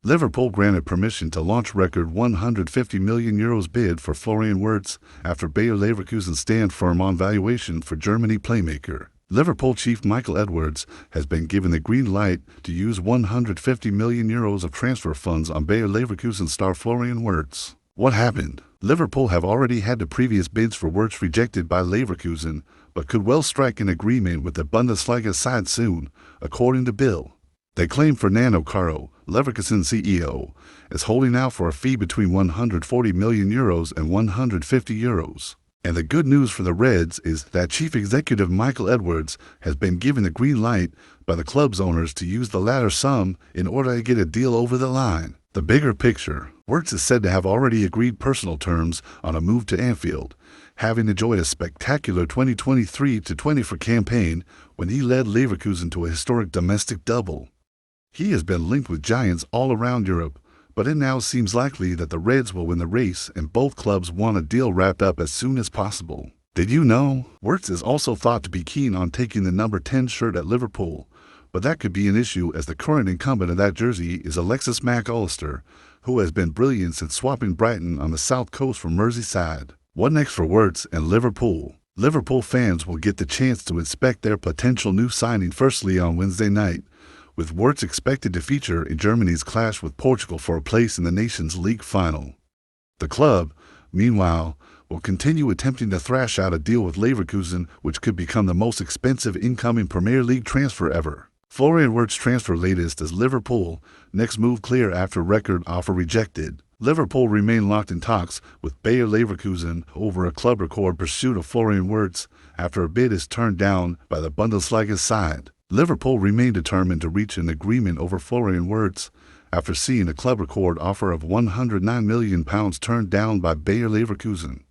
Liverpool granted permission to launch record €150 million bid for Florian Wirtz after Bayer Leverkusen stand firm on valuation for Germany playmaker. Liverpool chief Michael Edwards has been given the green light to use €150 million of transfer funds on Bayer Leverkusen star Florian Wirtz. What happened? Liverpool have already had the previous bids for Wirtz rejected by Leverkusen, but could well strike an agreement with the Bundesliga side soon, according to Bill. They claim Fernando Caro, Leverkusen CEO, is holding out for a fee between €140 million and €150. And the good news for the Reds is that Chief Executive Michael Edwards has been given the green light by the club's owners to use the latter sum in order to get a deal over the line. The bigger picture, Wirtz is said to have already agreed personal terms on a move to Anfield, having enjoyed a spectacular 2023-24 campaign when he led Leverkusen to a historic domestic double. He has been linked with giants all around Europe, but it now seems likely that the Reds will win the race and both clubs want a deal wrapped up as soon as possible. Did you know? Wirtz is also thought to be keen on taking the number 10 shirt at Liverpool, but that could be an issue as the current incumbent of that jersey is Alexis McAllister, who has been brilliant since swapping Brighton on the south coast from Merseyside. What next for Wirtz and Liverpool? Liverpool fans will get the chance to inspect their potential new signing firstly on Wednesday night, with Wirtz expected to feature in Germany's clash with Portugal for a place in the Nations League final. The club, meanwhile, will continue attempting to thrash out a deal with Leverkusen, which could become the most expensive incoming Premier League transfer ever. Florian Wirtz transfer latest as Liverpool, next move clear after record offer rejected. Liverpool remain locked in talks with Bayer Leverkusen over a club record pursuit of Florian Wirtz after a bid is turned down by the Bundesliga side. Liverpool remain determined to reach an agreement over Florian Wirtz after seeing a club record offer of £109 million turned down by Bayer Leverkusen.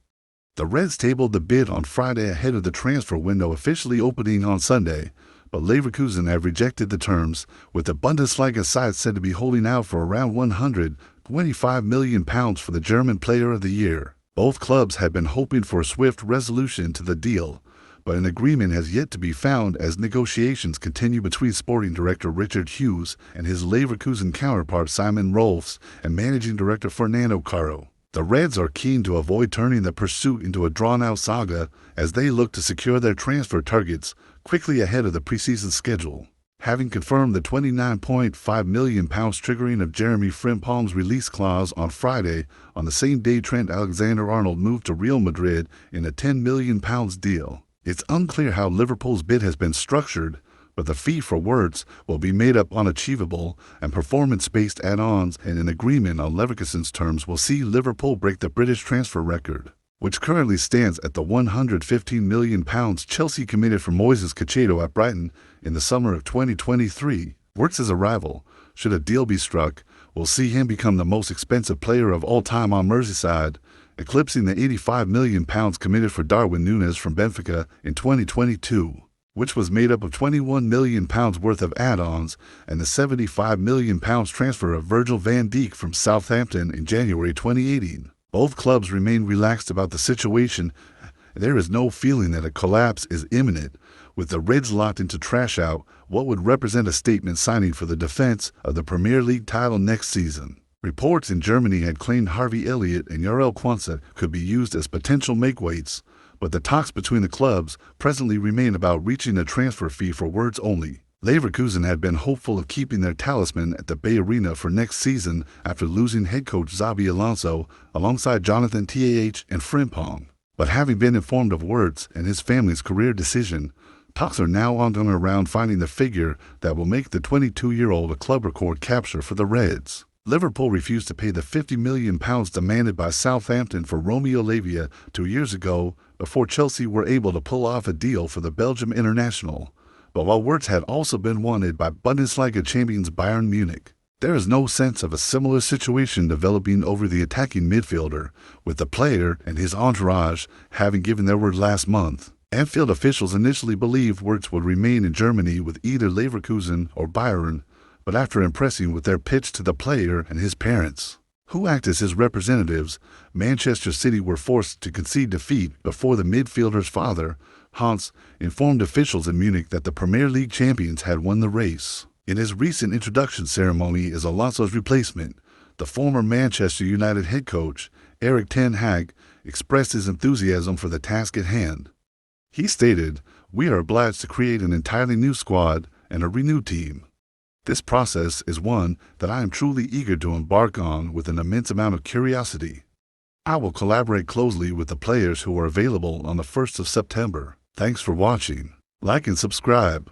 The Reds tabled the bid on Friday ahead of the transfer window officially opening on Sunday, but Leverkusen have rejected the terms, with the Bundesliga side said to be holding out for around £125 million for the German Player of the Year. Both clubs had been hoping for a swift resolution to the deal, but an agreement has yet to be found as negotiations continue between sporting director Richard Hughes and his Leverkusen counterpart Simon Rolfs and managing director Fernando Caro. The Reds are keen to avoid turning the pursuit into a drawn-out saga as they look to secure their transfer targets quickly ahead of the preseason schedule. Having confirmed the £29.5 million triggering of Jeremy Frimpong's release clause on Friday, on the same day Trent Alexander-Arnold moved to Real Madrid in a £10 million deal. It's unclear how Liverpool's bid has been structured, but the fee for Wirtz will be made up on achievable and performance-based add-ons, and an agreement on Leverkusen's terms will see Liverpool break the British transfer record, which currently stands at the £115 million Chelsea committed for Moises Caicedo at Brighton in the summer of 2023. Wirtz's arrival, should a deal be struck, will see him become the most expensive player of all time on Merseyside, eclipsing the £85 million committed for Darwin Núñez from Benfica in 2022, which was made up of £21 million worth of add-ons and the £75 million transfer of Virgil van Dijk from Southampton in January 2018. Both clubs remain relaxed about the situation. There is no feeling that a collapse is imminent, with the Reds locked into trash out what would represent a statement signing for the defense of the Premier League title next season. Reports in Germany had claimed Harvey Elliott and Jarell Quansah could be used as potential makeweights, but the talks between the clubs presently remain about reaching a transfer fee for Wirtz only. Leverkusen had been hopeful of keeping their talisman at the Bay Arena for next season after losing head coach Xabi Alonso alongside Jonathan Tah and Frimpong. But having been informed of Wirtz and his family's career decision, talks are now on and around finding the figure that will make the 22-year-old a club record capture for the Reds. Liverpool refused to pay the £50 million demanded by Southampton for Romeo Lavia 2 years ago before Chelsea were able to pull off a deal for the Belgium international. But while Wirtz had also been wanted by Bundesliga champions Bayern Munich, there is no sense of a similar situation developing over the attacking midfielder, with the player and his entourage having given their word last month. Anfield officials initially believed Wirtz would remain in Germany with either Leverkusen or Bayern, but after impressing with their pitch to the player and his parents, who act as his representatives, Manchester City were forced to concede defeat before the midfielder's father, Hans, informed officials in Munich that the Premier League champions had won the race. In his recent introduction ceremony as Alonso's replacement, the former Manchester United head coach, Erik ten Hag, expressed his enthusiasm for the task at hand. He stated, "We are obliged to create an entirely new squad and a renewed team. This process is one that I am truly eager to embark on with an immense amount of curiosity. I will collaborate closely with the players who are available on the 1st of September. Thanks for watching. Like and subscribe.